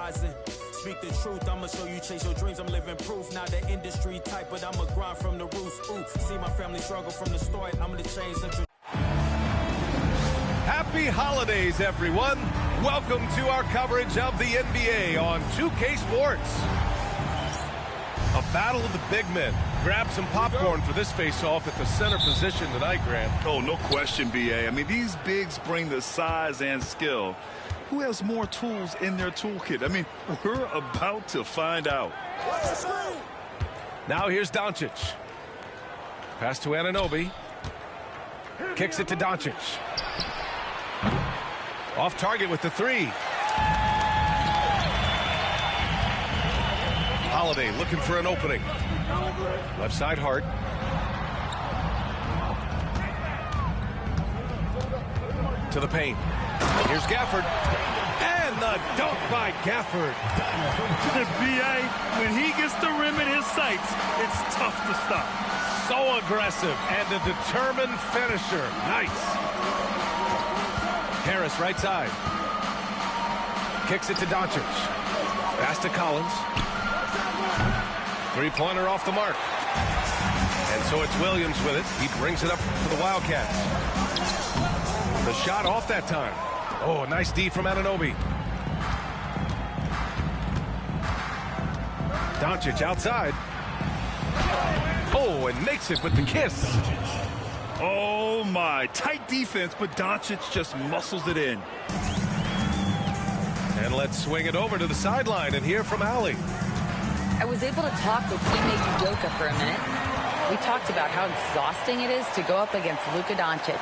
rising. Speak the truth, I'ma show you chase your dreams. I'm living proof, not the industry type, but I'ma grind from the roots. Ooh, see my family struggle from the start. I'm gonna change the. Happy holidays, everyone. Welcome to our coverage of the NBA on 2K Sports. A battle of the big men. Grab some popcorn for this face-off at the center position tonight, Grant. Oh, no question, B.A. I mean, these bigs bring the size and skill. Who has more tools in their toolkit? I mean, we're about to find out. Now here's Doncic. Pass to Anunoby. Kicks it to Doncic. Off target with the three. Holiday looking for an opening. Left side, Hart. To the paint. Here's Gafford. And the dunk by Gafford. B.A., when he gets the rim in his sights, it's tough to stop. So aggressive and a determined finisher. Nice. Harris, right side. Kicks it to Doncic. Pass to Collins. Three-pointer off the mark. And so it's Williams with it. He brings it up for the Wildcats. The shot off that time. Oh, nice D from Anunoby. Doncic outside. Oh, and makes it with the kiss. Oh, my. Tight defense, but Doncic just muscles it in. And let's swing it over to the sideline and hear from Allie. I was able to talk with teammate Udoka for a minute. We talked about how exhausting it is to go up against Luka Doncic.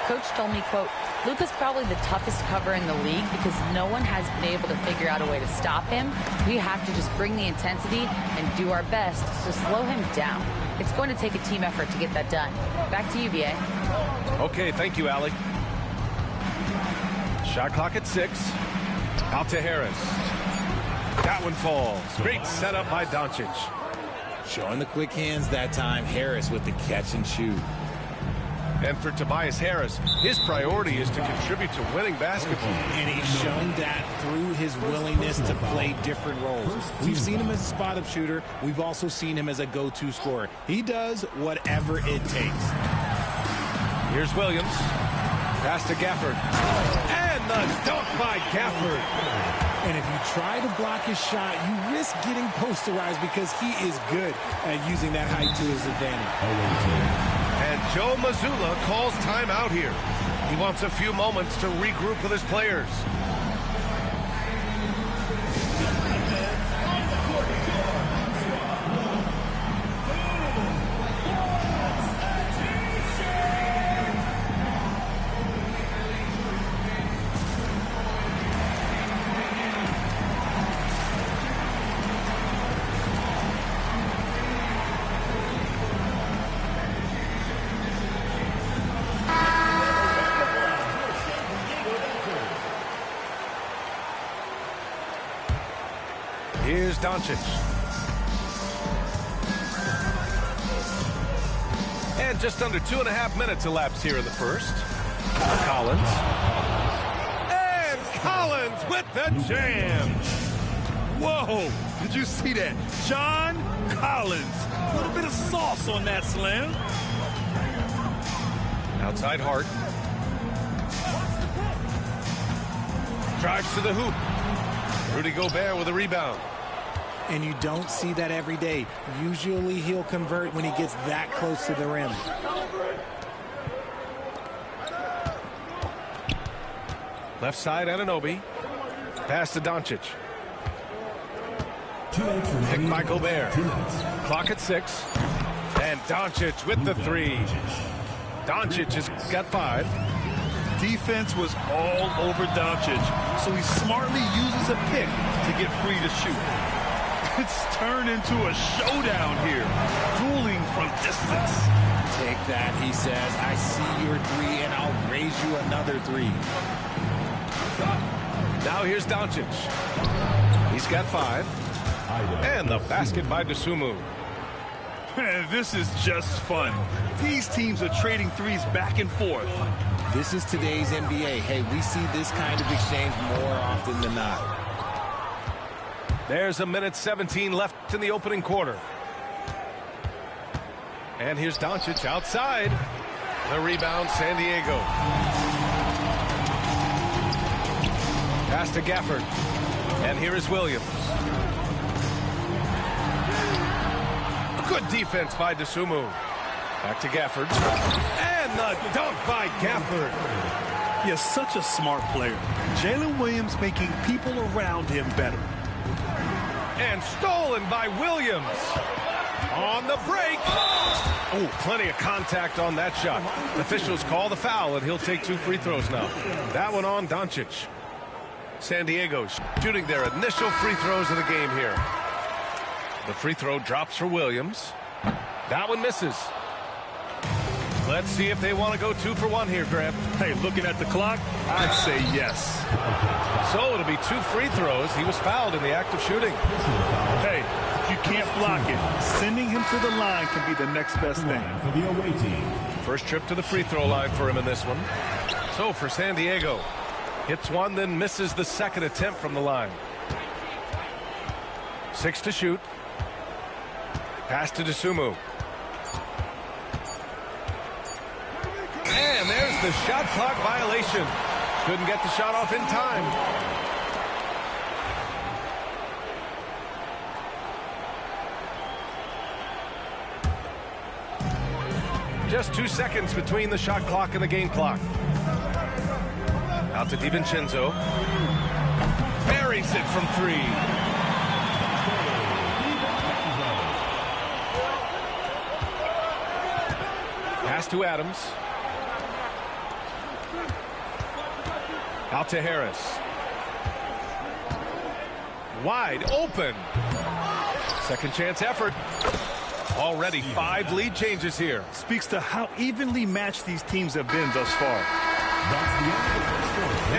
Coach told me, quote, Luka's probably the toughest cover in the league because no one has been able to figure out a way to stop him. We have to just bring the intensity and do our best to slow him down. It's going to take a team effort to get that done. Back to you, B.A. Okay, thank you, Allie. Shot clock at 6. Out to Harris. That one falls. Great setup by Doncic. Showing the quick hands that time. Harris with the catch and shoot. And for Tobias Harris, his priority is to contribute to winning basketball. And he's shown that through his willingness to play different roles. We've seen him as a spot-up shooter. We've also seen him as a go-to scorer. He does whatever it takes. Here's Williams. Pass to Gafford. And the dunk by Gafford. And if you try to block his shot, you risk getting posterized because he is good at using that height to his advantage. And Joe Mazzulla calls timeout here. He wants a few moments to regroup with his players. Here's Doncic. And just under 2.5 minutes elapsed here in the first. Collins. And Collins with the jam. Whoa, did you see that? John Collins. A little bit of sauce on that slam. Outside Hart. Drives to the hoop. Rudy Gobert with a rebound. And you don't see that every day. Usually he'll convert when he gets that close to the rim. Left side, Anunoby. Pass to Doncic. Picked by Gobert. Clock at 6. And Doncic with the 3. Doncic has got 5. Defense was all over Doncic, so he smartly uses a pick to get free to shoot. It's turned into a showdown here, dueling from distance. Take that, he says. I see your 3, and I'll raise you another 3. Now here's Doncic. He's got 5. And the basket by Dosunmu. Man, this is just fun. These teams are trading threes back and forth. This is today's NBA. Hey, we see this kind of exchange more often than not. There's a minute 17 left in the opening quarter. And here's Doncic outside. The rebound, San Diego. Pass to Gafford. And here is Williams. Good defense by Dosunmu. Back to Gafford. And the dunk by Gafford. He is such a smart player. Jalen Williams making people around him better. And stolen by Williams. On the break. Oh, plenty of contact on that shot. Officials call the foul, and he'll take 2 free throws now. That one on Doncic. San Diego shooting their initial free throws of the game here. The free throw drops for Williams. That one misses. Let's see if they want to go 2 for 1 here, Grant. Hey, looking at the clock, I'd say yes. So it'll be 2 free throws. He was fouled in the act of shooting. Hey, if you can't block it, sending him to the line can be the next best thing. First trip to the free throw line for him in this one. So for San Diego, hits one, then misses the second attempt from the line. 6 to shoot. Pass to Dosunmu. And there's the shot clock violation. Couldn't get the shot off in time. Just 2 seconds between the shot clock and the game clock. Out to DiVincenzo. Buries it from 3. Pass to Adams. Out to Harris. Wide open. Second chance effort. Already 5 lead changes here. Speaks to how evenly matched these teams have been thus far.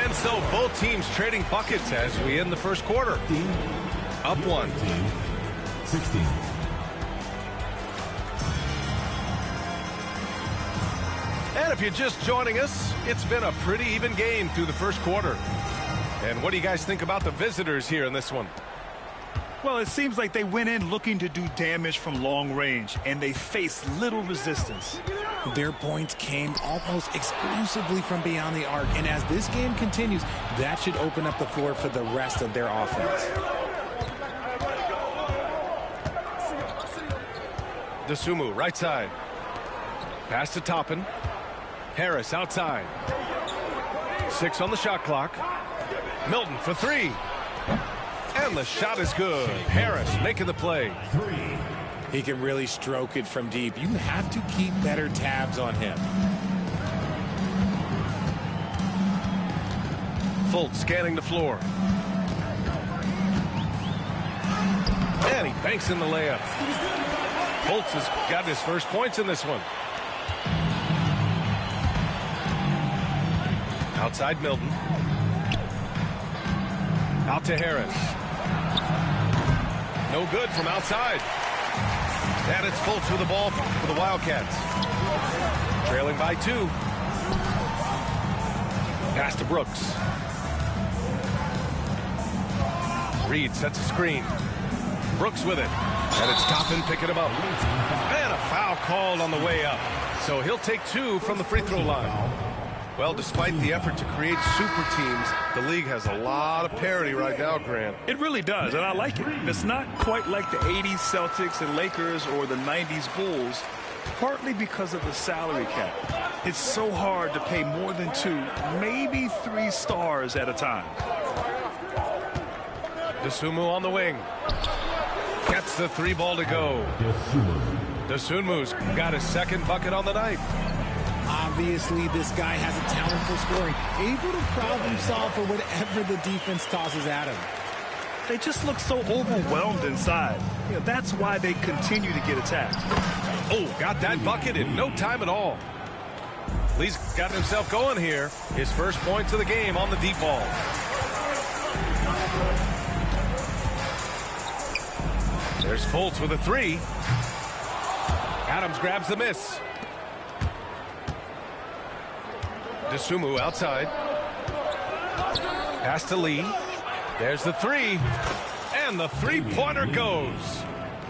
And so both teams trading buckets as we end the first quarter. Up 1. 16. And if you're just joining us, it's been a pretty even game through the first quarter. And what do you guys think about the visitors here in this one? Well, it seems like they went in looking to do damage from long range, and they faced little resistance. Their points came almost exclusively from beyond the arc, and as this game continues, that should open up the floor for the rest of their offense. Dosunmu, right side. Pass to Toppin. Harris outside. 6 on the shot clock. Milton for 3. And the shot is good. Harris making the play. He can really stroke it from deep. You have to keep better tabs on him. Fultz scanning the floor. And he banks in the layup. Fultz has gotten his first points in this one. Outside Milton. Out to Harris. No good from outside. And it's Fultz with the ball for the Wildcats. Trailing by 2. Pass to Brooks. Reed sets a screen. Brooks with it. And it's Toppin picking him up. And a foul called on the way up. So he'll take 2 from the free throw line. Well, despite the effort to create super teams, the league has a lot of parity right now, Grant. It really does, and I like it. It's not quite like the 80s Celtics and Lakers or the 90s Bulls, partly because of the salary cap. It's so hard to pay more than 2, maybe 3 stars at a time. Dosunmu on the wing. Gets the 3 ball to go. Dosunmu's got his second bucket on the night. Obviously, this guy has a talent for scoring, able to problem solve for whatever the defense tosses at him. They just look so overwhelmed inside. You know, that's why they continue to get attacked. Oh, got that bucket in no time at all. Lee's got himself going here. His first points of the game on the deep ball. There's Fultz with a 3. Adams grabs the miss. Dosunmu outside. Pass to Lee. There's the 3. And the three-pointer goes.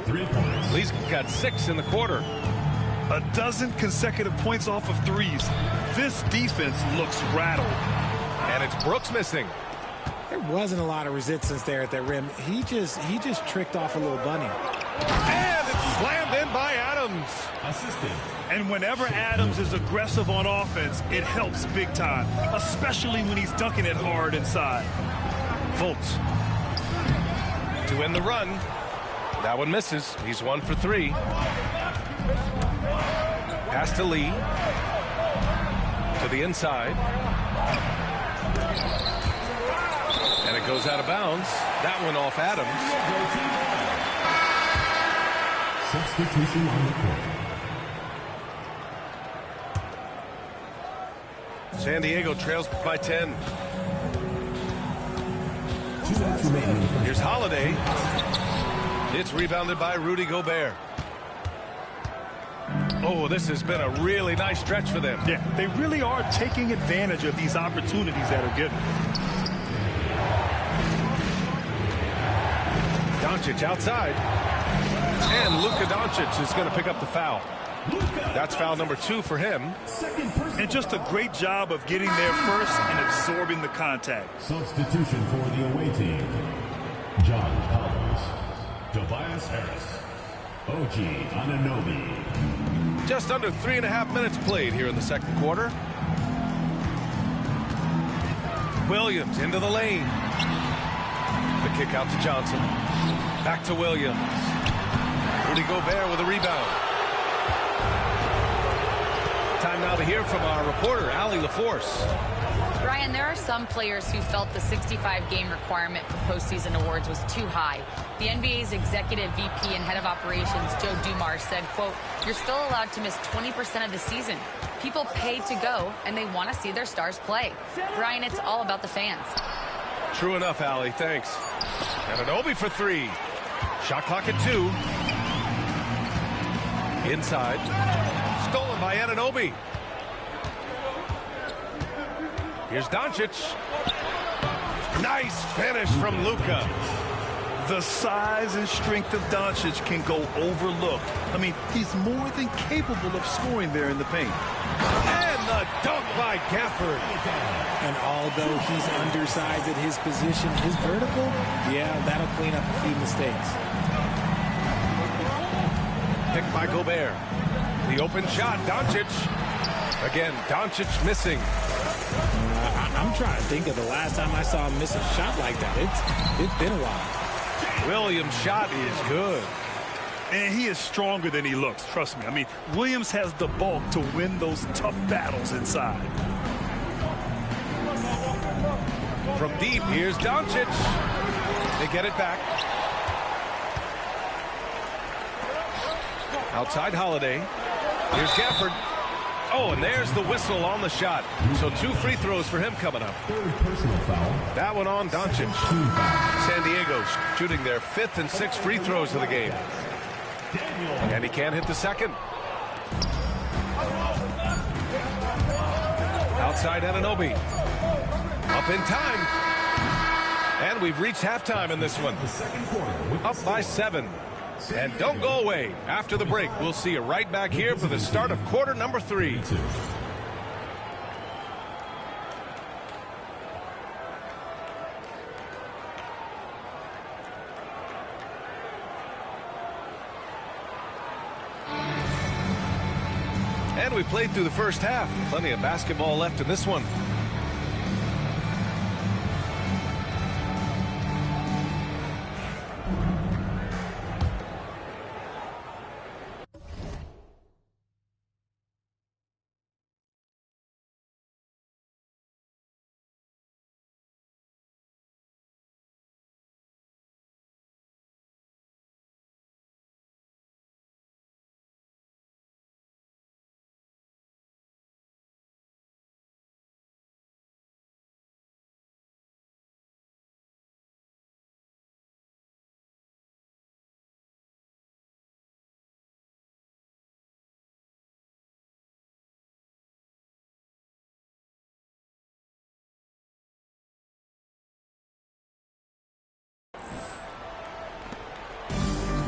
3 points. Lee's got 6 in the quarter. A dozen consecutive points off of threes. This defense looks rattled. And it's Brooks missing. There wasn't a lot of resistance there at that rim. He just tricked off a little bunny. And it's slammed in by Adams. Assistant. And whenever Adams is aggressive on offense, it helps big time, especially when he's dunking it hard inside. Fultz to end the run. That one misses. He's 1 for 3. Pass to Lee. To the inside. And it goes out of bounds. That one off Adams. Substitution on the court. San Diego trails by 10. 2 minutes remaining. Here's Holiday. It's rebounded by Rudy Gobert. Oh, this has been a really nice stretch for them. Yeah, they really are taking advantage of these opportunities that are given. Doncic outside. And Luka Doncic is going to pick up the foul. That's foul number 2 for him. And just a great job of getting there first and absorbing the contact. Substitution for the away team. John Collins. Tobias Harris. OG Anunoby. Just under 3.5 minutes played here in the second quarter. Williams into the lane. The kick out to Johnson. Back to Williams. Rudy Gobert with a rebound. Time now to hear from our reporter, Allie LaForce. Brian, there are some players who felt the 65-game requirement for postseason awards was too high. The NBA's executive VP and head of operations, Joe Dumars, said, quote, "You're still allowed to miss 20% of the season. People pay to go, and they want to see their stars play." Brian, it's all about the fans. True enough, Allie. Thanks. Anunoby for 3. Shot clock at 2. Inside. Stolen by Anunoby. Here's Doncic. Nice finish from Luka. The size and strength of Doncic can go overlooked. I mean, he's more than capable of scoring there in the paint. And the dunk by Gafford. And although he's undersized at his position, his vertical, yeah, that'll clean up a few mistakes. Picked by Gobert. The open shot, Doncic. Again, Doncic missing. I'm trying to think of the last time I saw him miss a shot like that. It's been a while. Williams' shot is good. And he is stronger than he looks, trust me. I mean, Williams has the bulk to win those tough battles inside. From deep, here's Doncic. They get it back. Outside Holiday. Here's Gafford. Oh, and there's the whistle on the shot. So 2 free throws for him coming up. Third personal foul. That one on Doncic. 2 fouls. San Diego shooting their 5th and 6th free throws of the game. And he can't hit the second. Outside Anunoby. Up in time. And we've reached halftime in this one. The second quarter with Up by 7. And don't go away. After the break, we'll see you right back here for the start of quarter number 3. 2. And we played through the first half. Plenty of basketball left in this one.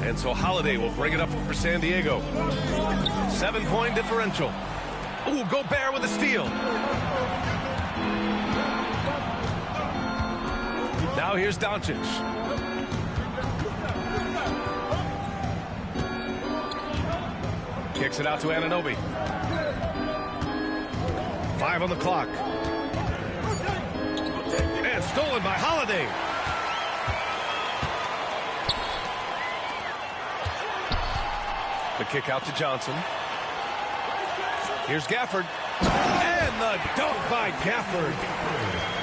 And so Holiday will bring it up for San Diego. 7-point differential. Ooh, Gobert with a steal. Now here's Doncic. Kicks it out to Anunoby. 5 on the clock. And stolen by Holiday. The kick out to Johnson. Here's Gafford. And the dunk by Gafford.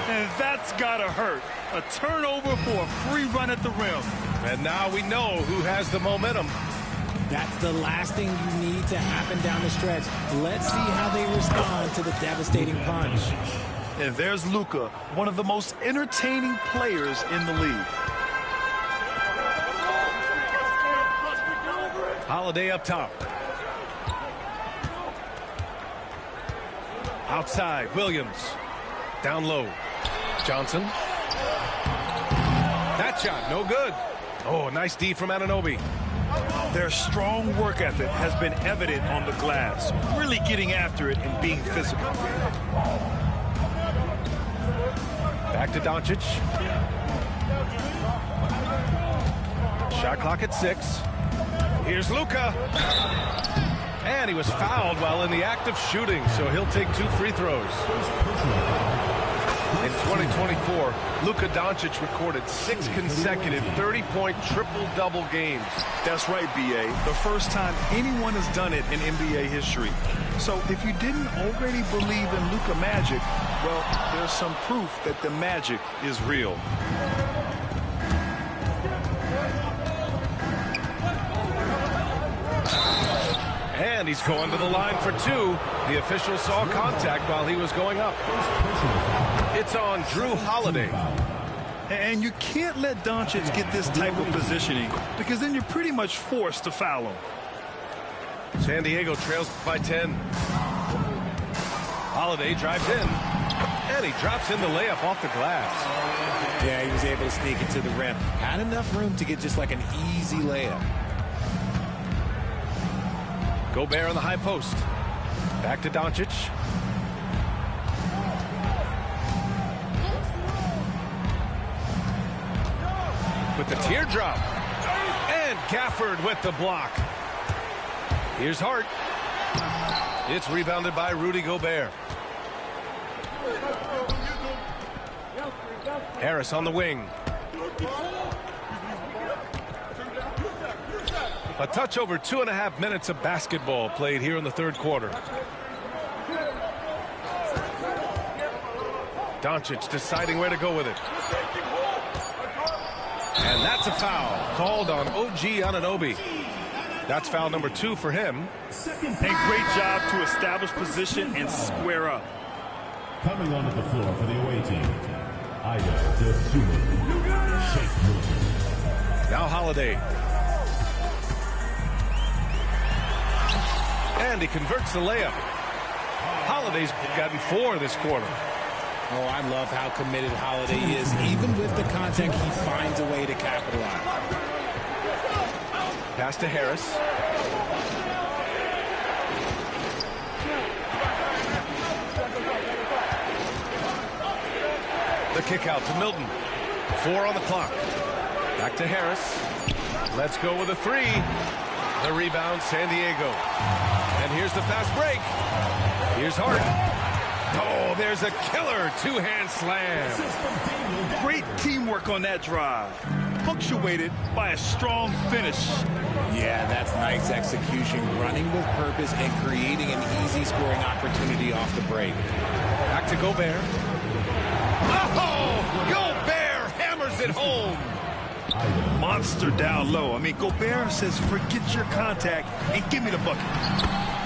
And that's gotta hurt. A turnover for a free run at the rim. And now we know who has the momentum. That's the last thing you need to happen down the stretch. Let's see how they respond to the devastating punch. And there's Luka, one of the most entertaining players in the league. Holiday up top. Outside, Williams. Down low. Johnson. That shot, no good. Oh, nice D from Anunoby. Their strong work ethic has been evident on the glass, really getting after it and being physical. Back to Doncic. Shot clock at 6. Here's Luka. And he was fouled while in the act of shooting, so he'll take 2 free throws. In 2024, Luka Doncic recorded 6 consecutive 30-point triple-double games. That's right, B.A. The first time anyone has done it in NBA history. So if you didn't already believe in Luka Magic, well, there's some proof that the magic is real. And he's going to the line for 2. The official saw contact while he was going up. It's on Drew Holiday. And you can't let Doncic get this type of positioning because then you're pretty much forced to foul him. San Diego trails by 10. Holiday drives in. And he drops in the layup off the glass. Yeah, he was able to sneak it to the rim. Had enough room to get just like an easy layup. Gobert on the high post. Back to Doncic. With the teardrop. And Gafford with the block. Here's Hart. It's rebounded by Rudy Gobert. Harris on the wing. A touch over 2.5 minutes of basketball played here in the third quarter. Doncic deciding where to go with it. And that's a foul called on OG Anunoby. That's foul number 2 for him. A great job to establish position and square up. Coming onto the floor for the away team, Ida Dosunmu, Sheikh Milton. Now Holiday. And he converts the layup. Holiday's gotten 4 this quarter. Oh, I love how committed Holiday is. Even with the contact, he finds a way to capitalize. Pass to Harris. The kick out to Milton. 4 on the clock. Back to Harris. Let's go with a 3. The rebound, San Diego. And here's the fast break. Here's Hart. Oh, there's a killer 2-hand slam. Great teamwork on that drive. Punctuated by a strong finish. Yeah, that's nice execution. Running with purpose and creating an easy scoring opportunity off the break. Back to Gobert. Oh, Gobert hammers it home. Monster down low. I mean, Gobert says, forget your contact and give me the bucket.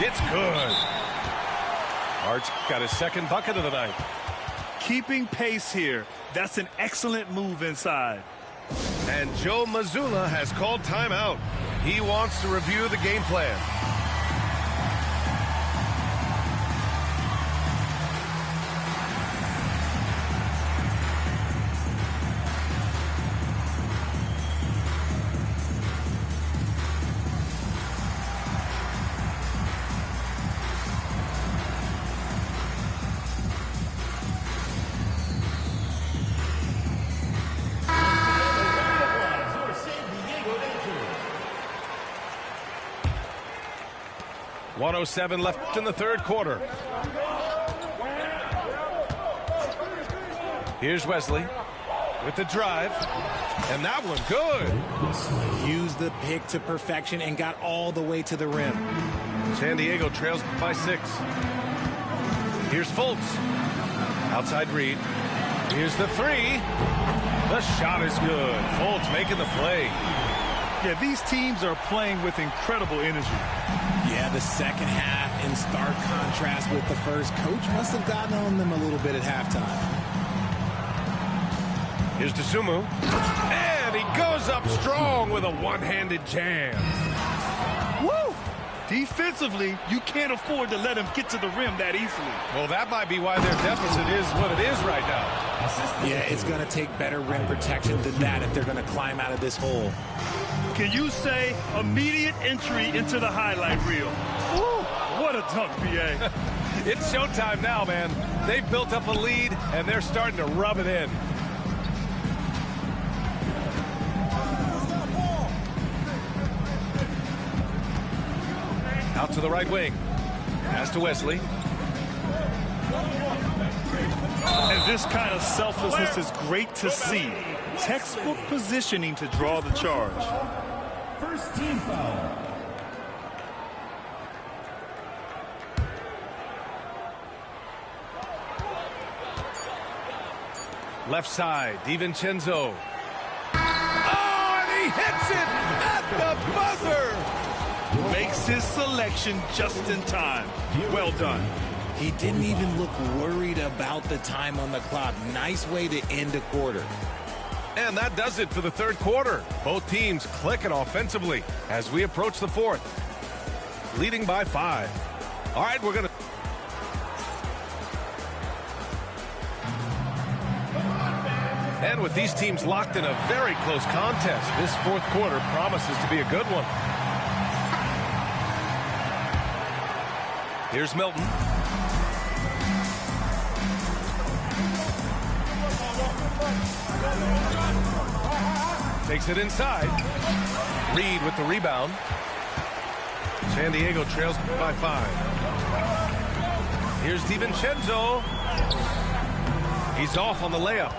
It's good. Hart's got his second bucket of the night. Keeping pace here. That's an excellent move inside. And Joe Mazzulla has called timeout. He wants to review the game plan. 1:07 left in the third quarter. Here's Wesley with the drive. And that one good. Used the pick to perfection and got all the way to the rim. San Diego trails by 6. Here's Fultz. Outside Reed. Here's the 3. The shot is good. Fultz making the play. Yeah, these teams are playing with incredible energy. Yeah, the second half in stark contrast with the first. Coach must have gotten on them a little bit at halftime. Here's Dosunmu. And he goes up strong with a one-handed jam. Woo! Defensively, you can't afford to let him get to the rim that easily. Well, that might be why their deficit is what it is right now. Yeah, it's going to take better rim protection than that if they're going to climb out of this hole. Can you say immediate entry into the highlight reel? Woo! What a dunk, BA. It's showtime now, man. They've built up a lead, and they're starting to rub it in. Out to the right wing. Pass to Wesley. And this kind of selflessness is great to see. Textbook positioning to draw the charge. First team foul. Left side, DiVincenzo. Oh, and he hits it at the buzzer. Makes his selection just in time. Well done. He didn't even look worried about the time on the clock. Nice way to end a quarter. And that does it for the third quarter. Both teams clicking offensively as we approach the fourth. Leading by 5. All right, we're going to... And with these teams locked in a very close contest, this fourth quarter promises to be a good one. Here's Milton. Takes it inside. Reed with the rebound. San Diego trails by 5. Here's DiVincenzo. He's off on the layup.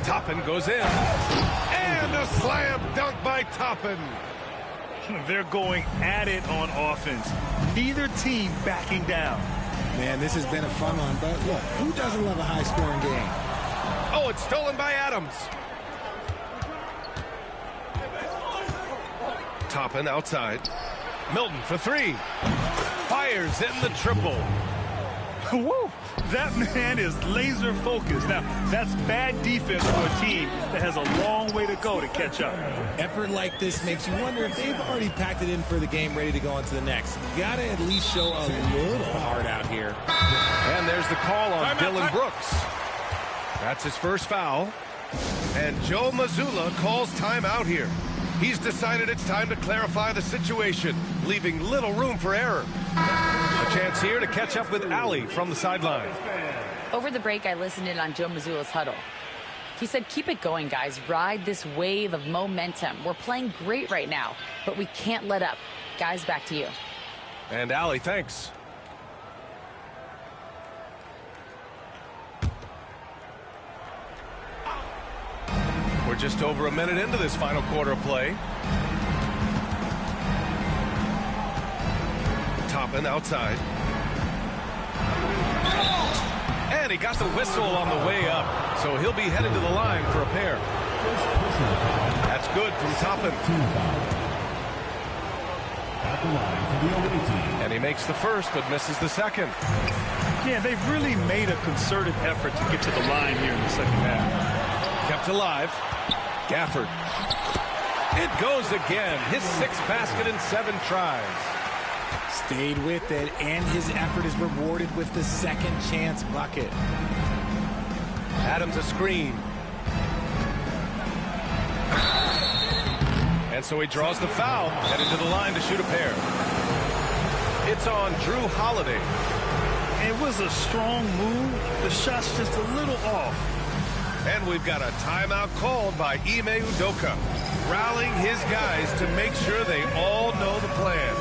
Toppin goes in. And a slam dunk by Toppin. They're going at it on offense. Neither team backing down. Man, this has been a fun one, but look, who doesn't love a high-scoring game? Oh, it's stolen by Adams. Toppin outside. Milton for 3. Fires in the triple. Woo! That man is laser focused. Now, that's bad defense for a team that has a long way to go to catch up. Effort like this makes you wonder if they've already packed it in for the game, ready to go on to the next. You gotta at least show a little heart out here. And there's the call on Dylan Brooks. That's his first foul. And Joe Mazzulla calls timeout here. He's decided it's time to clarify the situation, leaving little room for error. A chance here to catch up with Ali from the sideline. Over the break, I listened in on Joe Mazzulla's huddle. He said, keep it going, guys. Ride this wave of momentum. We're playing great right now, but we can't let up. Guys, back to you. And Ali, thanks. We're just over a minute into this final quarter of play. Toppin outside. And he got the whistle on the way up, so he'll be headed to the line for a pair. That's good from Toppin. And he makes the first, but misses the second. Yeah, they've really made a concerted effort to get to the line here in the second half. Kept alive. Gafford. It goes again. His 6th basket in 7 tries. Stayed with it, and his effort is rewarded with the second chance bucket. Adams a screen. And so he draws the foul, headed to the line to shoot a pair. It's on Drew Holiday. It was a strong move. The shot's just a little off. And we've got a timeout called by Ime Udoka. rallying his guys to make sure they all know the plan.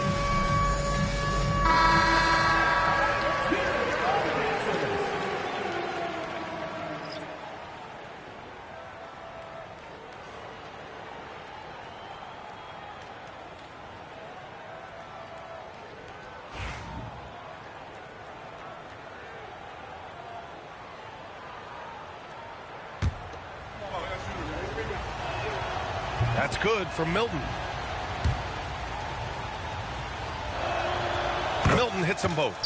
That's good from Milton. Milton hits them both.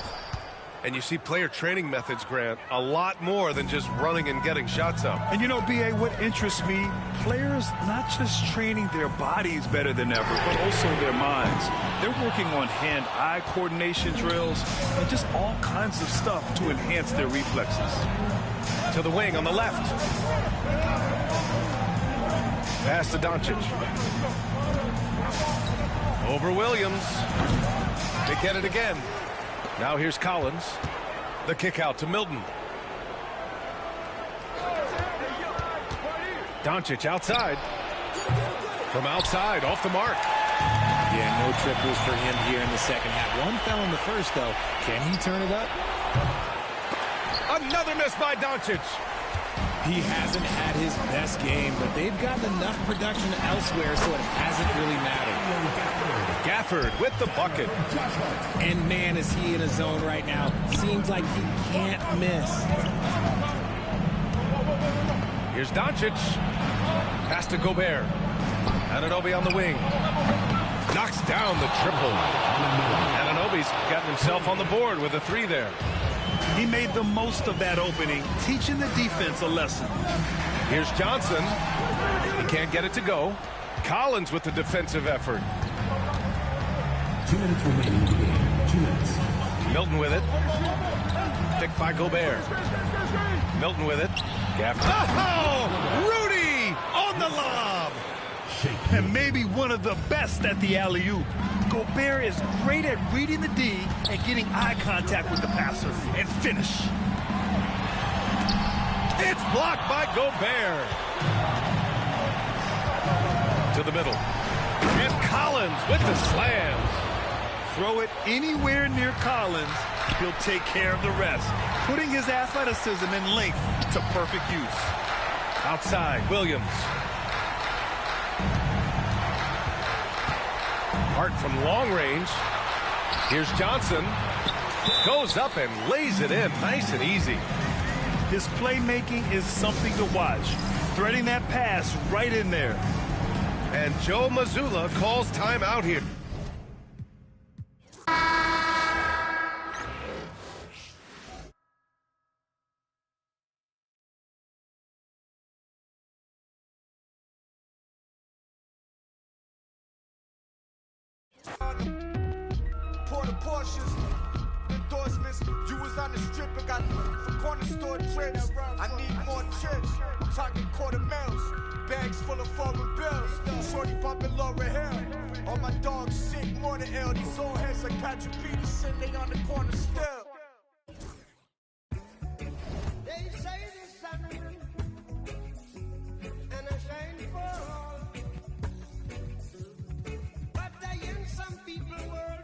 And you see player training methods, Grant, a lot more than just running and getting shots up. And you know, B.A., what interests me, players not just training their bodies better than ever, but also their minds. They're working on hand-eye coordination drills and just all kinds of stuff to enhance their reflexes. To the wing on the left. Pass to Doncic. Over Williams. They get it again. Now here's Collins. The kick out to Milton. Doncic outside. From outside, off the mark. Yeah, no triples for him here in the second half. One fell in the first, though. Can he turn it up? Another miss by Doncic. He hasn't had his best game, but they've gotten enough production elsewhere, so it hasn't really mattered. Gafford with the bucket. And man, is he in a zone right now. Seems like he can't miss. Here's Doncic. Pass to Gobert. Anunoby on the wing. Knocks down the triple. Anunoby's gotten himself on the board with a three there. He made the most of that opening, teaching the defense a lesson. Here's Johnson. He can't get it to go. Collins with the defensive effort. 2 minutes remaining in the game. 2 minutes. Milton with it. Picked by Gobert. Milton with it. Oh! Rudy on the lob. And maybe one of the best at the alley-oop. Gobert is great at reading the D and getting eye contact with the passer and finish. It's blocked by Gobert. To the middle. And Collins with the slam. Throw it anywhere near Collins, he'll take care of the rest, putting his athleticism and length to perfect use. Outside, Williams. Hart from long range. Here's Johnson. Goes up and lays it in nice and easy. His playmaking is something to watch. Threading that pass right in there. And Joe Mazzulla calls timeout here. Porsches, endorsements. You was on the strip and got for corner store trips. I need more trips. I'm talking quarter mils, bags full of foreign bills. Shorty bumping Laura Hill. All my dogs sick, more than ill. These old heads like Patrick Peterson, they on the corner still. They say the sun and I shine for all, but I in some people world.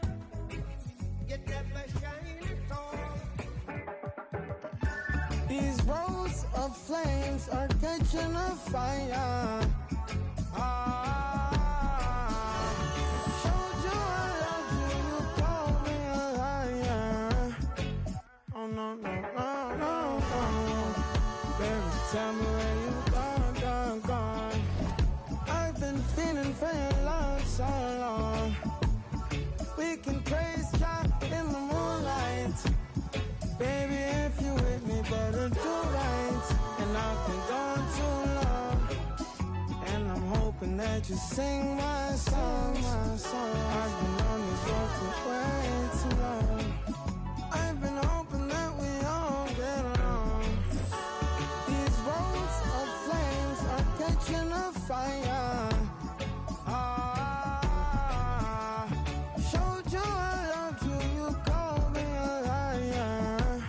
These roads of flames are catching a fire. Showed you I love you, you called me a liar. Oh no, no, no, no, no. Baby, tell me where you gone. I've been feeling for your love so long. We can praise God in the moonlight. Baby, if you with me, better do right. And I've been gone too long, and I'm hoping that you sing my song, my song. I've been on this road for way too long. I've been hoping that we all get along. These roads of flames are catching a fire. Showed you I loved you, you called me a liar.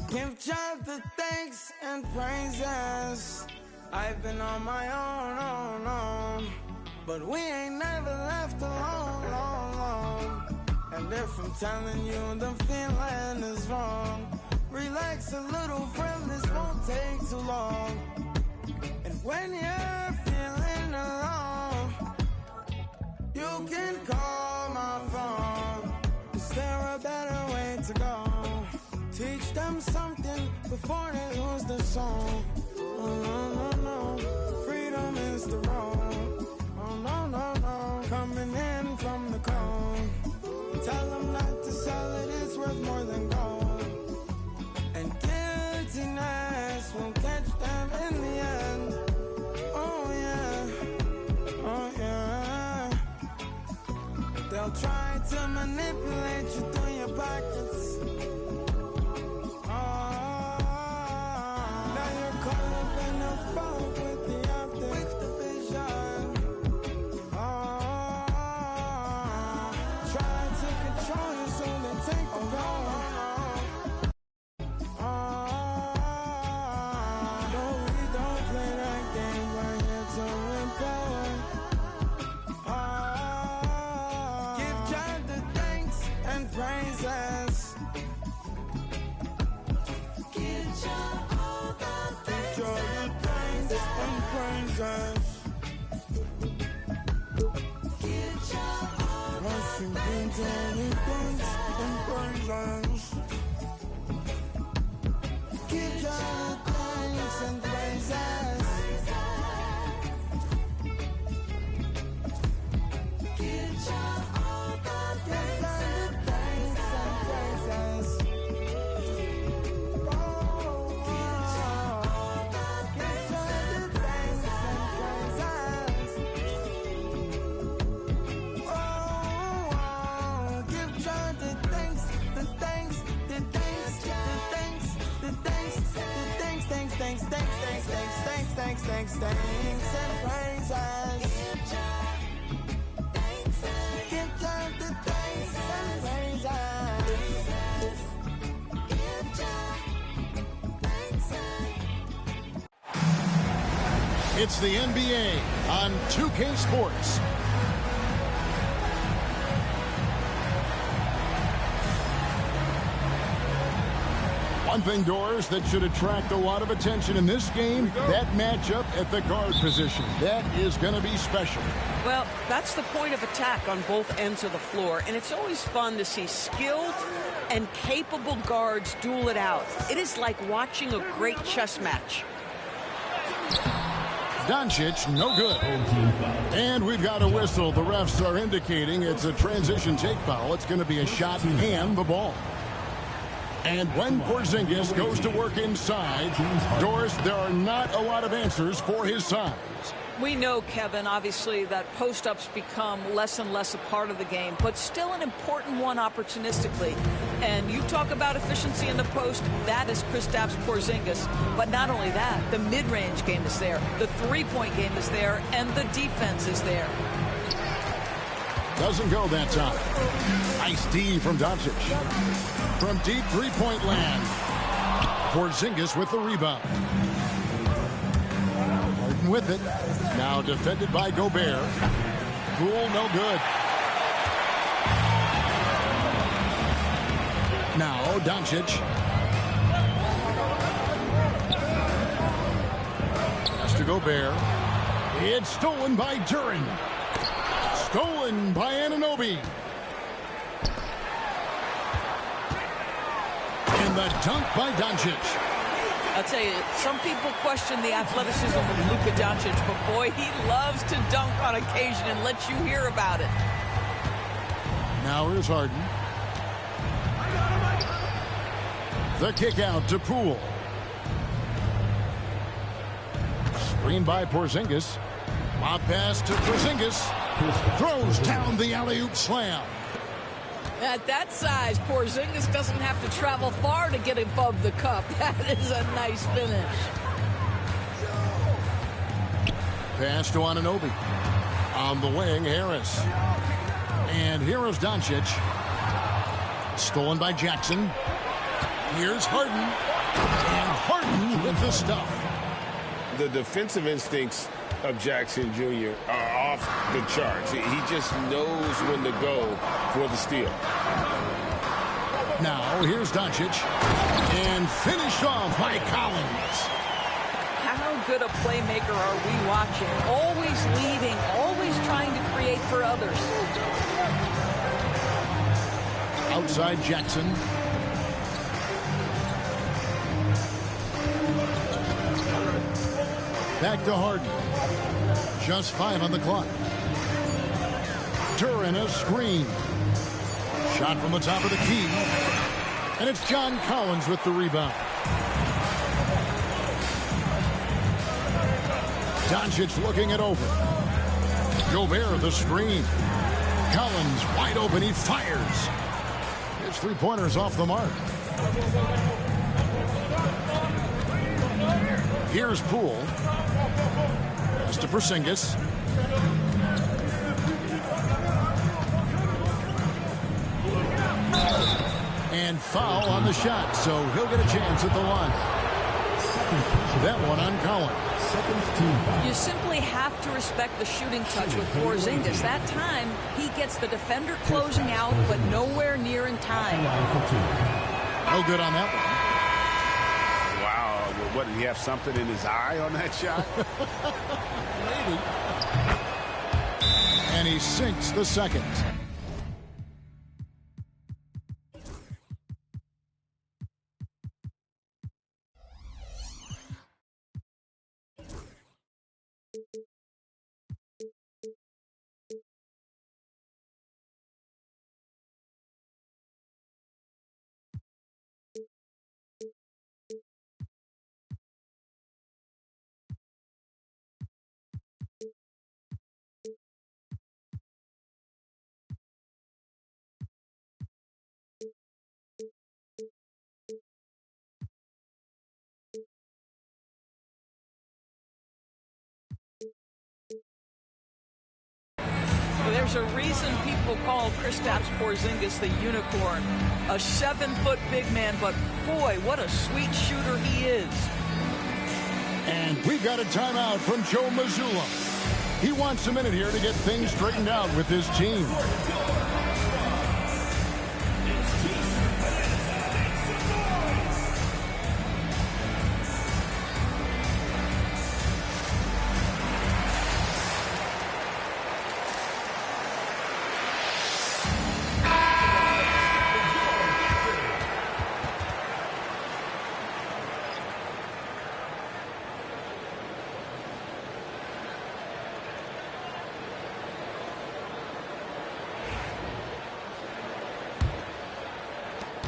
Give God the thanks and praises. I've been on my own, but we ain't never left alone, long, long. And if I'm telling you the feeling is wrong, relax a little, friend, this won't take too long. And when you're feeling alone, you can call my phone. Is there a better way to go? Teach them something before they lose the song. Oh, no, no, no. Freedom is the road. Oh, no, no, no. Coming in from the cold. Tell them not to sell it, it's worth more than gold. And guiltiness will catch them in the end. Oh, yeah. Oh, yeah. They'll try to manipulate you through your pockets. Thanks and praises. Give God the thanks and praises. It's the NBA on 2K Sports. One thing, Doris, that should attract a lot of attention in this game, that matchup at the guard position. That is going to be special. Well, that's the point of attack on both ends of the floor, and it's always fun to see skilled and capable guards duel it out. It is like watching a great chess match. Doncic, no good. And we've got a whistle. The refs are indicating it's a transition take foul. It's going to be a shot and the ball. And when Porzingis goes to work inside, Doris, there are not a lot of answers for his size. We know, Kevin, obviously, that post-ups become less and less a part of the game, but still an important one opportunistically. And you talk about efficiency in the post, that is Kristaps Porzingis. But not only that, the mid-range game is there, the three-point game is there, and the defense is there. Doesn't go that time. Nice D from Doncic. From deep three-point land. Porzingis with the rebound. Harden with it. Now defended by Gobert. Poole, no good. Now Doncic. Pass to Gobert. It's stolen by Duren. Stolen by Anunoby. And the dunk by Doncic. I'll tell you, some people question the athleticism of Luka Doncic, but boy, he loves to dunk on occasion and let you hear about it. Now here's Harden. The kick out to Poole. Screen by Porzingis. Lob pass to Porzingis. Throws down the alley-oop slam. At that size, Porzingis doesn't have to travel far to get above the cup. That is a nice finish. Pass to Anunoby. On the wing, Harris. And here is Doncic. Stolen by Jackson. Here's Harden. And Harden with the stuff. The defensive instincts of Jackson Jr. are off the charts. He just knows when to go for the steal. Now, here's Doncic. And finished off by Collins. How good a playmaker are we watching? Always leading, always trying to create for others. Outside Jackson. Back to Harden. Just 5 on the clock. Duran a screen. Shot from the top of the key. And it's John Collins with the rebound. Doncic looking it over. Gobert the screen. Collins wide open. He fires. His three-pointers off the mark. Here's Poole. Pass to Porzingis. And foul on the shot, so he'll get a chance at the line. That one on Collins. You simply have to respect the shooting touch with Porzingis. That time, he gets the defender closing out, but nowhere near in time. No good on that one. Wow, what, did he have something in his eye on that shot? Maybe. And he sinks the second. There's a reason people call Kristaps Porzingis the unicorn. A 7-foot big man, but boy, what a sweet shooter he is. And we've got a timeout from Joe Mazzulla. He wants a minute here to get things straightened out with his team.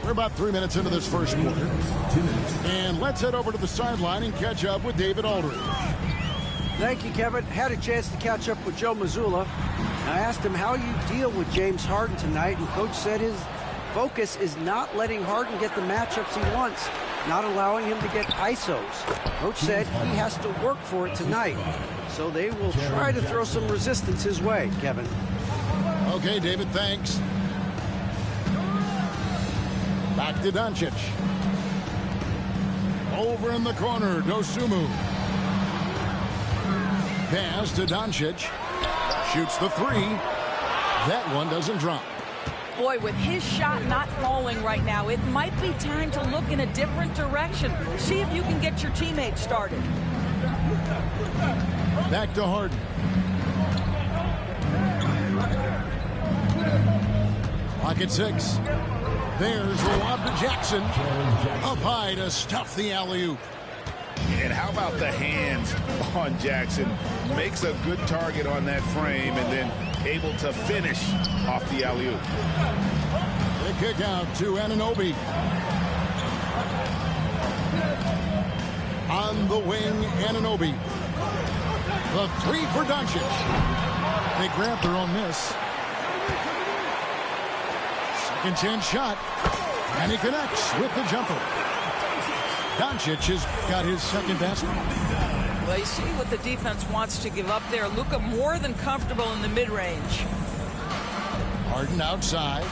We're about 3 minutes into this first quarter. And let's head over to the sideline and catch up with David Aldridge. Thank you, Kevin. Had a chance to catch up with Joe Mazzulla. I asked him how you deal with James Harden tonight, and Coach said his focus is not letting Harden get the matchups he wants, not allowing him to get ISOs. Coach said he has to work for it tonight, so they will try to throw some resistance his way, Kevin. Okay, David, thanks. Back to Doncic. Over in the corner, Dosunmu. Pass to Doncic. Shoots the three. That one doesn't drop. Boy, with his shot not falling right now, it might be time to look in a different direction. See if you can get your teammates started. Back to Harden. Clock at 6. There's the lob to Jackson. Up high to stuff the alley-oop. And how about the hands on Jackson? Makes a good target on that frame and then able to finish off the alley-oop. The kick out to Anunoby. On the wing, Anunoby. The three for Doncic. They grab their own miss. Second chance shot. And he connects with the jumper. Doncic has got his second basket. Well, you see what the defense wants to give up there. Luka more than comfortable in the mid-range. Harden outside.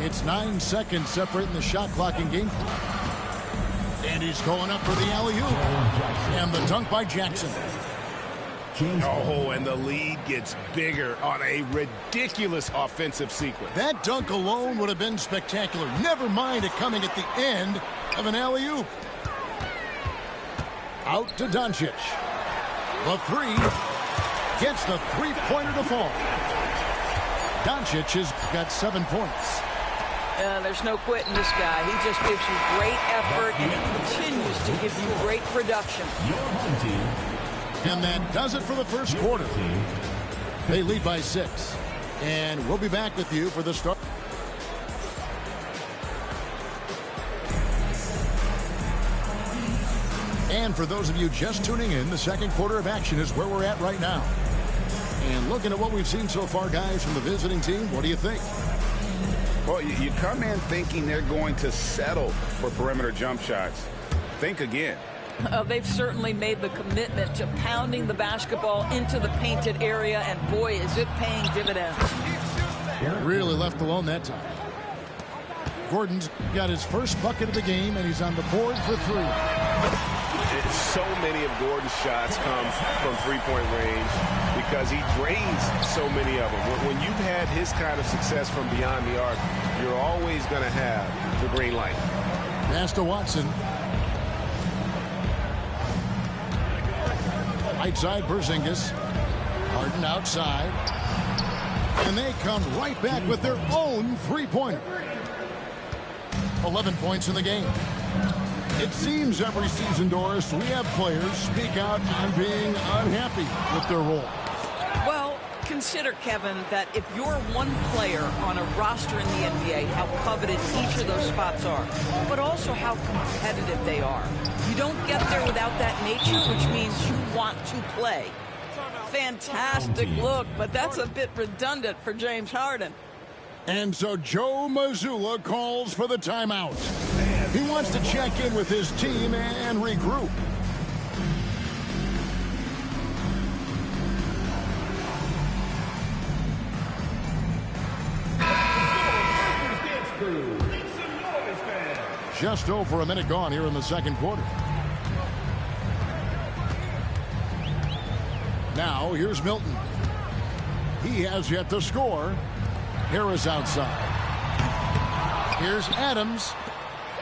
It's 9 seconds separating the shot clock and game clock. And he's going up for the alley-oop. And the dunk by Jackson. Oh, and the lead gets bigger on a ridiculous offensive sequence. That dunk alone would have been spectacular. Never mind it coming at the end of an alley-oop. Out to Doncic. The three. Gets the three-pointer to fall. Doncic has got 7 points. There's no quitting this guy. He just gives you great effort, and he continues to give you great production. And that does it for the first quarter. They lead by 6. And we'll be back with you for the start. And for those of you just tuning in, the second quarter of action is where we're at right now. And looking at what we've seen so far, guys, from the visiting team, what do you think? Well, you come in thinking they're going to settle for perimeter jump shots. Think again. They've certainly made the commitment to pounding the basketball into the painted area, and boy, is it paying dividends. Really left alone that time. Gordon's got his first bucket of the game, and he's on the board for 3. So many of Gordon's shots come from three-point range because he drains so many of them. When you've had his kind of success from beyond the arc, you're always going to have the green light. Pass to Watson. Right side, Porzingis. Harden outside. And they come right back with their own three-pointer. 11 points in the game. It seems every season, Doris, we have players speak out on being unhappy with their role. Well, consider, Kevin, that if you're one player on a roster in the NBA, how coveted each of those spots are, but also how competitive they are. You don't get there without that nature, which means you want to play. Fantastic look, but that's a bit redundant for James Harden. And so Joe Mazzulla calls for the timeout. He wants to check in with his team and regroup. Just over a minute gone here in the second quarter. Now here's Milton. He has yet to score. Harris outside. Here's Adams.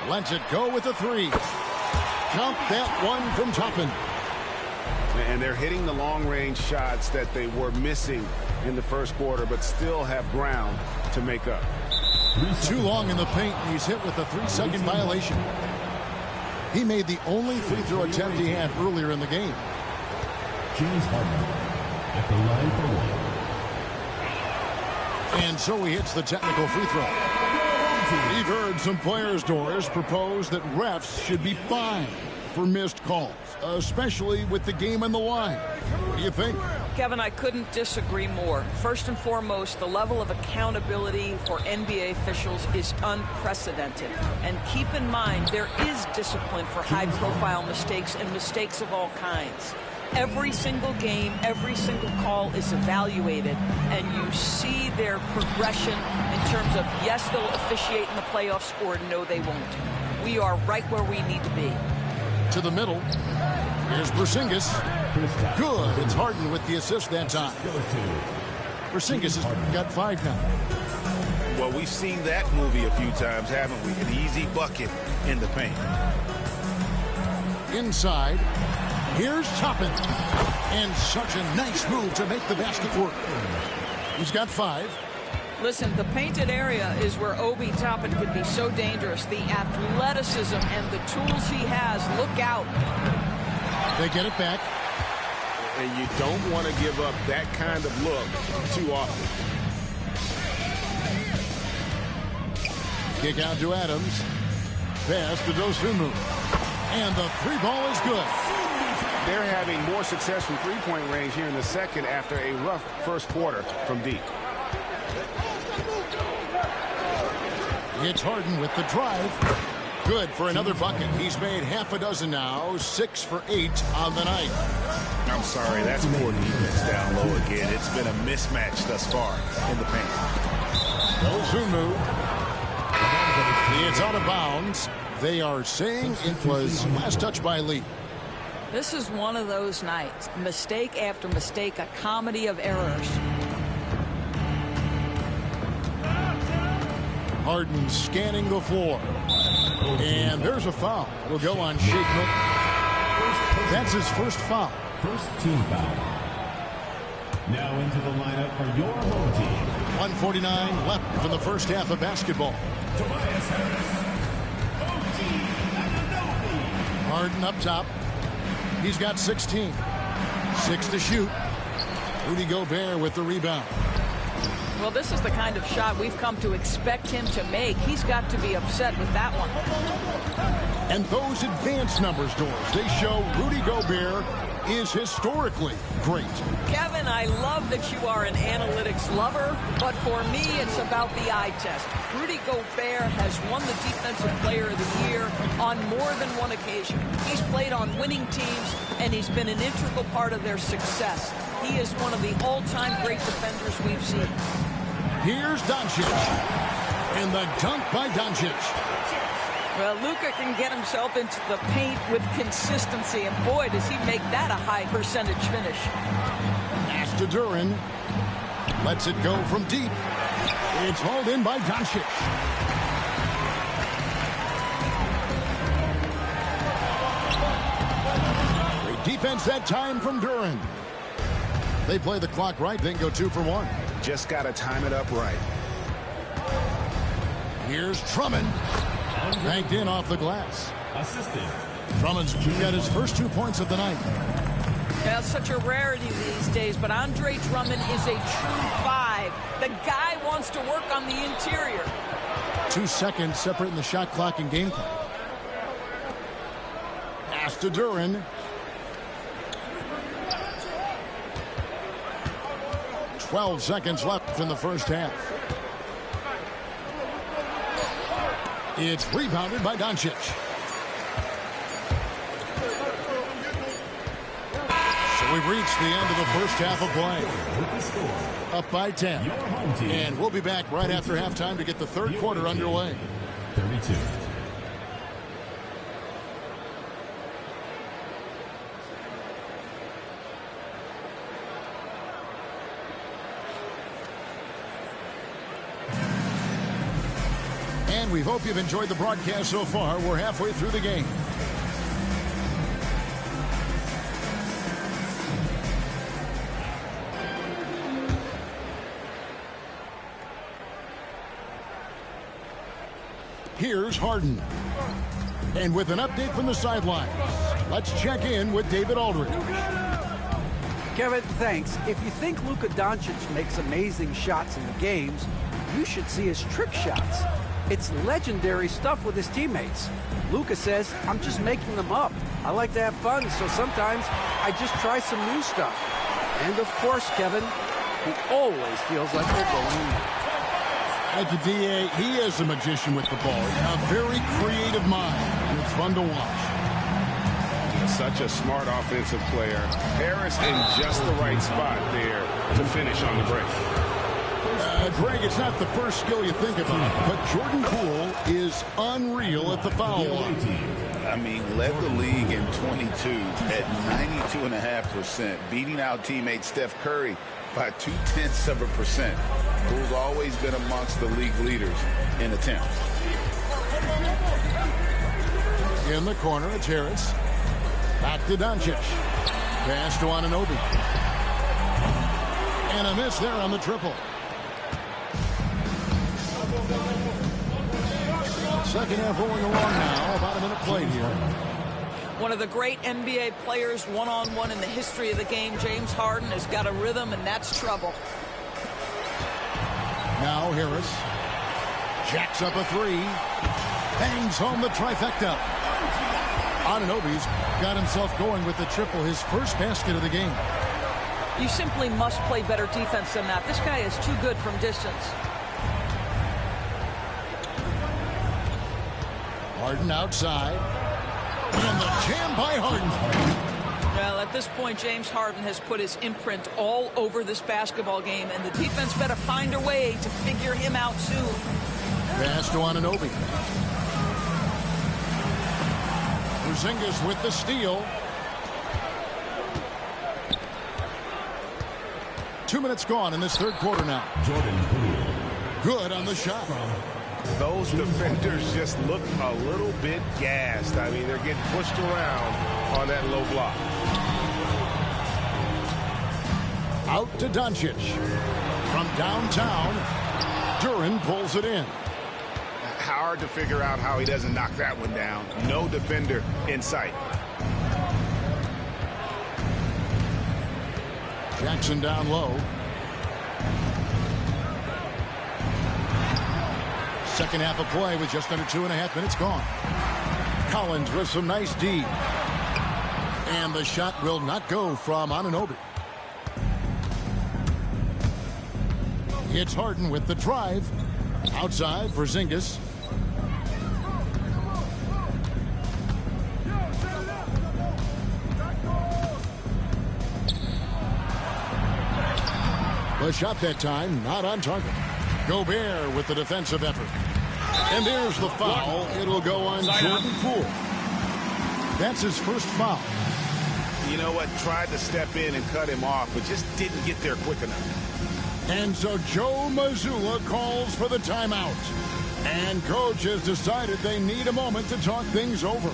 Lets it go with a 3. Count that one from Toppin. And they're hitting the long-range shots that they were missing in the first quarter, but still have ground to make up. Too long in the paint, and he's hit with a 3-second violation. He made the only free throw attempt he had earlier in the game. James Harden at the line for 1. And so he hits the technical free throw. We've heard some players, Doris, propose that refs should be fined for missed calls, especially with the game on the line. What do you think? Kevin, I couldn't disagree more. First and foremost, the level of accountability for NBA officials is unprecedented. And keep in mind, there is discipline for high-profile mistakes and mistakes of all kinds. Every single game, every single call is evaluated, and you see their progression in terms of, yes, they'll officiate in the playoffs, or no, they won't. We are right where we need to be. To the middle. Here's Porzingis. Good. It's Harden with the assist that time. Porzingis has got 5 now. Well, we've seen that movie a few times, haven't we? An easy bucket in the paint. Inside. Here's Toppin. And such a nice move to make the basket work. He's got 5. Listen, the painted area is where Obi Toppin can be so dangerous. The athleticism and the tools he has. Look out. They get it back. And you don't want to give up that kind of look too often. Kick out to Adams. Pass to Dosunmu. And the 3 ball is good. They're having more success from three-point range here in the second after a rough first quarter from deep. It's Harden with the drive. Good for another bucket. He's made half a dozen now. 6 for 8 on the night. I'm sorry, that's poor defense down low again. It's been a mismatch thus far in the paint. Dosunmu. It's out of bounds. They are saying it was last touch by Lee. This is one of those nights. Mistake after mistake, a comedy of errors. Harden scanning the floor. And there's a foul. It'll go on Shake Milton. That's his first foul. First team foul. Now into the lineup for your home team. 1:49 left in the first half of basketball. Tobias Harris. Harden up top. He's got 16. 6 to shoot. Rudy Gobert with the rebound. Well, this is the kind of shot we've come to expect him to make. He's got to be upset with that one. And those advanced numbers, Doris, they show Rudy Gobert is historically great. Kevin, I love that you are an analytics lover, but for me, it's about the eye test. Rudy Gobert has won the Defensive Player of the Year on more than one occasion. He's played on winning teams, and he's been an integral part of their success. He is one of the all-time great defenders we've seen. Here's Doncic. And the dunk by Doncic. Well, Luka can get himself into the paint with consistency, and boy, does he make that a high percentage finish. Pass to Duren. Lets it go from deep. It's hauled in by Doncic. Great defense that time from Duren. They play the clock right, then go 2 for 1. Just got to time it up right. Here's Drummond. Banked in off the glass. Assistant. Drummond's got his first 2 points of the night. Yeah, it's such a rarity these days, but Andre Drummond is a true 5. The guy wants to work on the interior. 2 seconds separating the shot clock and game clock. Pass to Duren. 12 seconds left in the first half. It's rebounded by Doncic. So we've reached the end of the first half of play. Up by 10. And we'll be back right after halftime to get the third quarter underway. 32. We hope you've enjoyed the broadcast so far. We're halfway through the game. Here's Harden. And with an update from the sidelines, let's check in with David Aldridge. Kevin, thanks. If you think Luka Doncic makes amazing shots in the games, you should see his trick shots. It's legendary stuff with his teammates. Luka says, I'm just making them up. I like to have fun, so sometimes I just try some new stuff. And of course, Kevin, he always feels like they're going in. Thank you, D.A. He is a magician with the ball. A very creative mind, and it's fun to watch. Such a smart offensive player. Harris in just the right spot there to finish on the break. Greg, it's not the first skill you think about, but Jordan Poole is unreal at the foul line. I mean, led the league in 22 at 92.5%, beating out teammate Steph Curry by 0.2%. Poole's always been amongst the league leaders in attempts. In the corner, it's Harris. Back to Doncic. Pass to Anunoby. And a miss there on the triple. Second half rolling along now. About a minute played here. One of the great NBA players one-on-one in the history of the game, James Harden, has got a rhythm, and that's trouble. Now Harris jacks up a 3. Bangs home the trifecta. Anunoby's got himself going with the triple, his first basket of the game. You simply must play better defense than that. This guy is too good from distance. Harden outside. And the jam by Harden. Well, at this point, James Harden has put his imprint all over this basketball game, and the defense better find a way to figure him out soon. Pass to Anunoby. Porzingis with the steal. 2 minutes gone in this third quarter now. Good on the shot. Those defenders just look a little bit gassed. I mean, they're getting pushed around on that low block. Out to Doncic. From downtown, Duren pulls it in. Hard to figure out how he doesn't knock that one down. No defender in sight. Jackson down low. Second half of play with just under 2.5 minutes gone. Collins with some nice D. And the shot will not go from Anunoby. It's Harden with the drive. Outside for Porzingis. The shot that time, not on target. Gobert with the defensive effort. And there's the foul. It'll go on Jordan Poole. That's his first foul. You know what? Tried to step in and cut him off, but just didn't get there quick enough. And so Joe Mazzulla calls for the timeout. And coach has decided they need a moment to talk things over.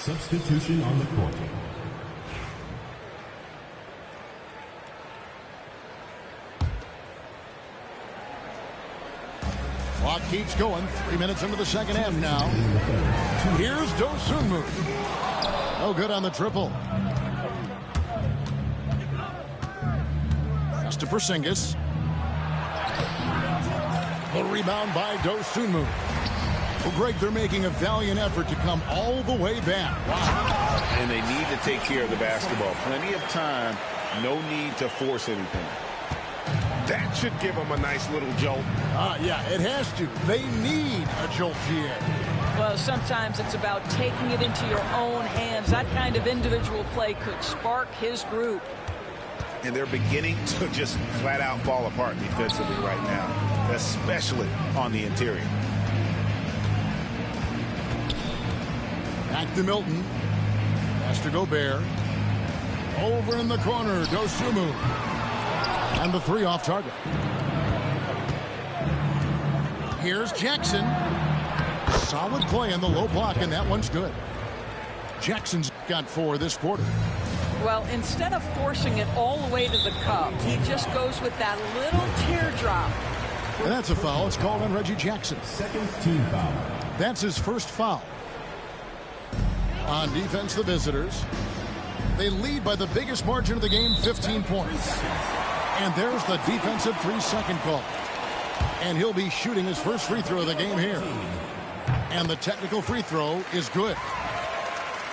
Substitution on the court. Clock keeps going. 3 minutes into the second half now. Here's Dosunmu. No good on the triple. Pass to Porzingis. The rebound by Dosunmu. Well, Greg, they're making a valiant effort to come all the way back. Wow. And they need to take care of the basketball. Plenty of time. No need to force anything. That should give them a nice little jolt. Yeah, it has to. They need a jolt, GA. Well, sometimes it's about taking it into your own hands. That kind of individual play could spark his group. And they're beginning to just flat out fall apart defensively right now, especially on the interior. Back to Milton. Pass to Gobert. Over in the corner, Dosunmu. And the three off target. Here's Jackson. Solid play in the low block, and that one's good. Jackson's got 4 this quarter. Well, instead of forcing it all the way to the cup, he just goes with that little teardrop. And that's a foul. It's called on Reggie Jackson. Second team foul. That's his first foul. On defense, the visitors. They lead by the biggest margin of the game, 15 points. And there's the defensive 3-second call. And he'll be shooting his first free throw of the game here. And the technical free throw is good.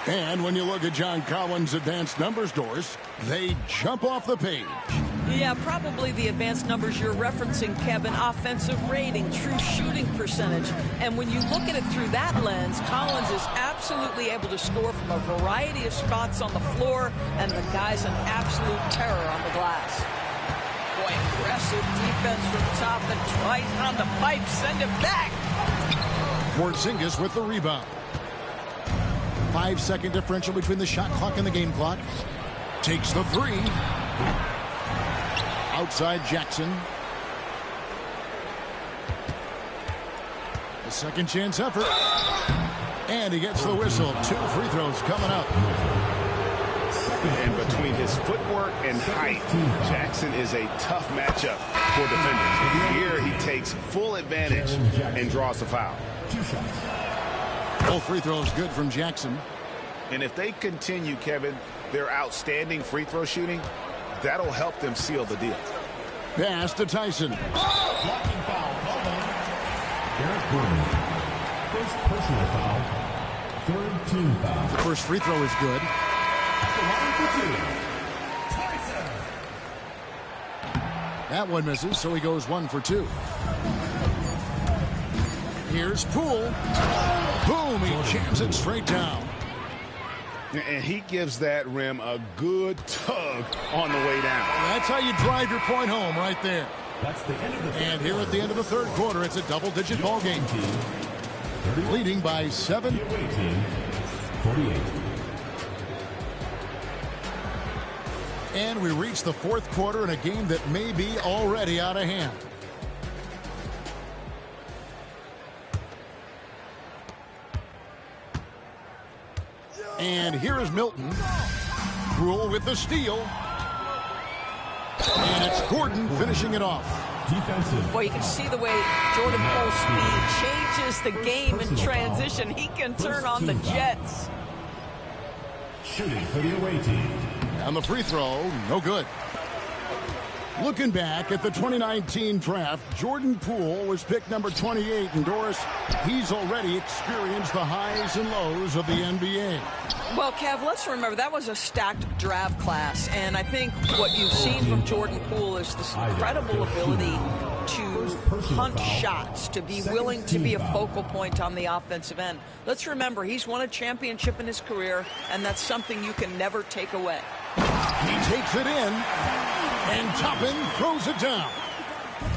And when you look at John Collins' advanced numbers, Doris, they jump off the page. Yeah, probably the advanced numbers you're referencing, Kevin. Offensive rating, true shooting percentage. And when you look at it through that lens, Collins is absolutely able to score from a variety of spots on the floor, and the guy's an absolute terror on the glass. Boy, aggressive defense from top and tries on the pipe, send it back. Porzingis with the rebound. 5-second differential between the shot clock and the game clock. Takes the three. Outside Jackson. A second chance effort. And he gets the whistle. 2 free throws coming up. And between his footwork and height, Jackson is a tough matchup for defenders. Here he takes full advantage and draws the foul. Both free throws good from Jackson. And if they continue, Kevin, their outstanding free throw shooting, that'll help them seal the deal. Pass to Tyson. Blocking foul. Derek Gordon. First personal foul. Third team foul. The first free throw is good. The line for two. Tyson. That one misses, so he goes 1 for 2. Here's Poole. Boom, he jams it straight down. And he gives that rim a good tug on the way down. That's how you drive your point home right there. That's the end of the And here at the end of the third quarter, it's a double-digit ball game. Leading by 7. 48. And we reach the fourth quarter in a game that may be already out of hand. And here is Milton. Rule with the steal. And it's Gordon finishing it off. Defensive. Boy, you can see the way Jordan Poole's speed changes the game in transition. He can turn on the jets. Shooting for the away team. And the free throw, no good. Looking back at the 2019 draft, Jordan Poole was picked number 28, and Doris, he's already experienced the highs and lows of the NBA. Well, Kev, let's remember that was a stacked draft class, and I think what you've seen from Jordan Poole is this incredible ability to hunt shots, to be willing to be a focal point on the offensive end. Let's remember, he's won a championship in his career, and that's something you can never take away. He takes it in, and Toppin throws it down.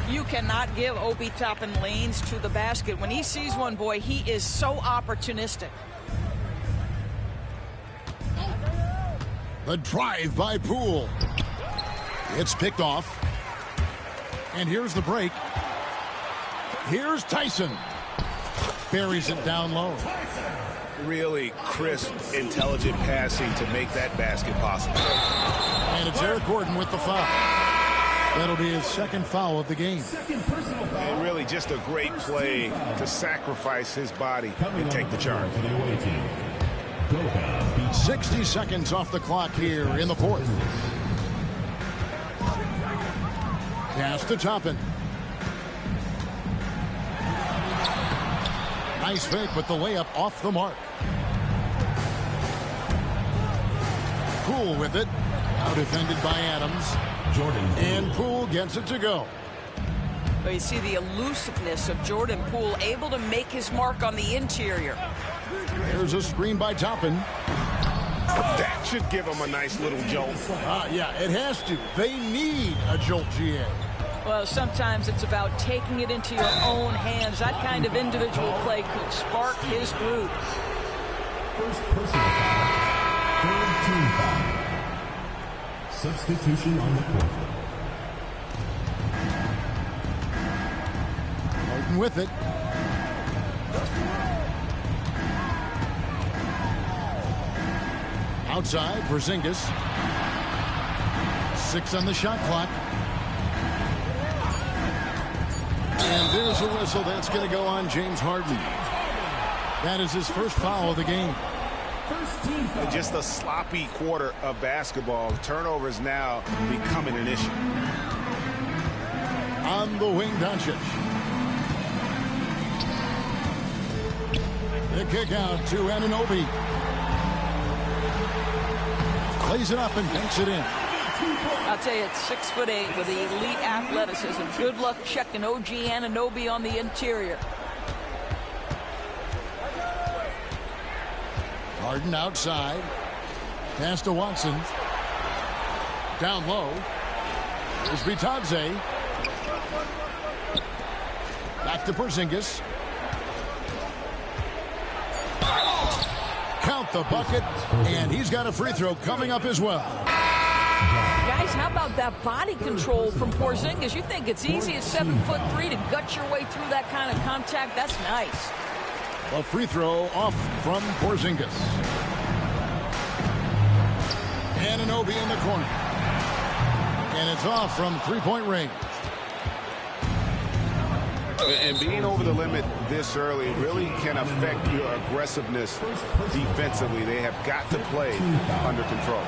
You cannot give Obi Toppin lanes to the basket. When he sees one, boy, he is so opportunistic. The drive by Poole. It's picked off. And here's the break. Here's Tyson. Buries it down low. Really crisp, intelligent passing to make that basket possible. And it's Eric Gordon with the foul. That'll be his second foul of the game. And really just a great play to sacrifice his body and take the charge. 60 seconds off the clock here in the fourth. Pass to Toppin. Nice fake, but the layup off the mark. Poole with it. Now defended by Adams. And Poole gets it to go. But you see the elusiveness of Jordan Poole, able to make his mark on the interior. There's a screen by Toppin. That should give him a nice little jolt. Yeah, it has to. They need a jolt, GA. Well, sometimes it's about taking it into your own hands. That kind of individual play could spark his groove. First personal foul. Third team foul. Substitution on the court. Martin with it. Outside, Porzingis. 6 on the shot clock. And there's a whistle. That's going to go on James Harden. That is his first foul of the game. Just a sloppy quarter of basketball. Turnovers now becoming an issue. On the wing, Doncic. The kick out to Anunoby. Plays it up and banks it in. I'll tell you, it's 6'8" with the elite athleticism. Good luck checking OG Anunoby on the interior. Harden outside. Pass to Watson. Down low. There's Vitadze. Back to Porzingis. Count the bucket, and he's got a free throw coming up as well. Guys, how about that body control from Porzingis? You think it's easy at 7'3" to gut your way through that kind of contact? That's nice. A free throw off from Porzingis. Anunoby in the corner. And it's off from three-point range. And being over the limit this early really can affect your aggressiveness defensively. They have got to play under control.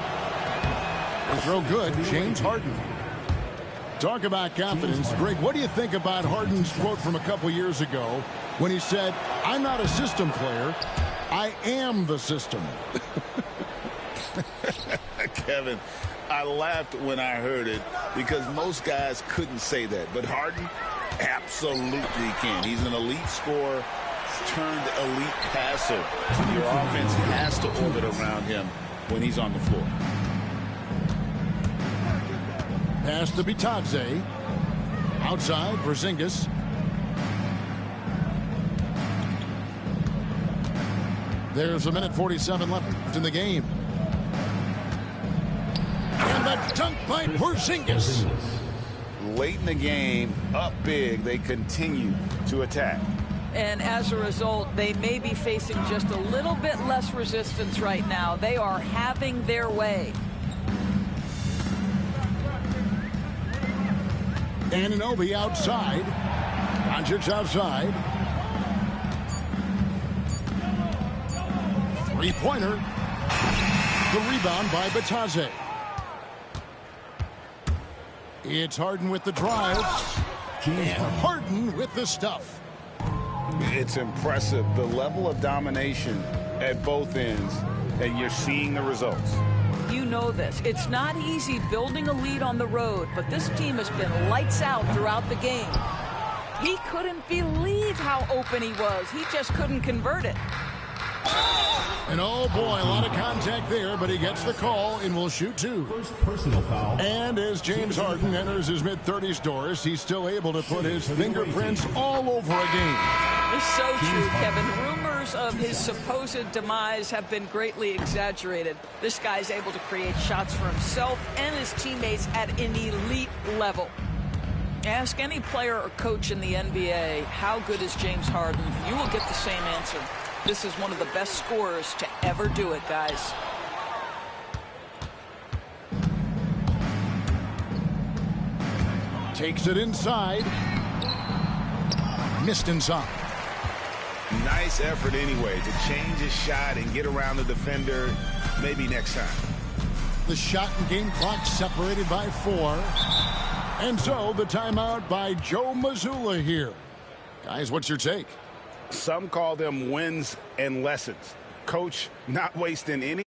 The throw good, James Harden. Talk about confidence. Greg, what do you think about Harden's quote from a couple years ago when he said, "I'm not a system player, I am the system"? Kevin, I laughed when I heard it because most guys couldn't say that. But Harden absolutely can. He's an elite scorer turned elite passer. Your offense has to orbit around him when he's on the floor. Pass to Bitadze. Outside, Porzingis. There's a minute 47 left in the game. And the dunk by Porzingis. Late in the game, up big, they continue to attack. And as a result, they may be facing just a little bit less resistance right now. They are having their way. Anunoby outside. Doncic outside. Three-pointer. The rebound by Bitadze. It's Harden with the drive. And Harden with the stuff. It's impressive, the level of domination at both ends, and you're seeing the results. You know this. It's not easy building a lead on the road, but this team has been lights out throughout the game. He couldn't believe how open he was. He just couldn't convert it. And oh boy, a lot of contact there, but he gets the call and will shoot two. First personal foul. And as James Harden enters his mid-30s doors, he's still able to put his fingerprints all over a game. It's so true, Kevin. Rumors of his supposed demise have been greatly exaggerated. This guy's able to create shots for himself and his teammates at an elite level. Ask any player or coach in the NBA, how good is James Harden? You will get the same answer. This is one of the best scorers to ever do it, guys. Takes it inside. Missed inside. Nice effort anyway to change his shot and get around the defender maybe next time. The shot and game clock separated by 4. And so the timeout by Joe Mazzulla here. Guys, what's your take? Some call them wins and lessons. Coach not wasting any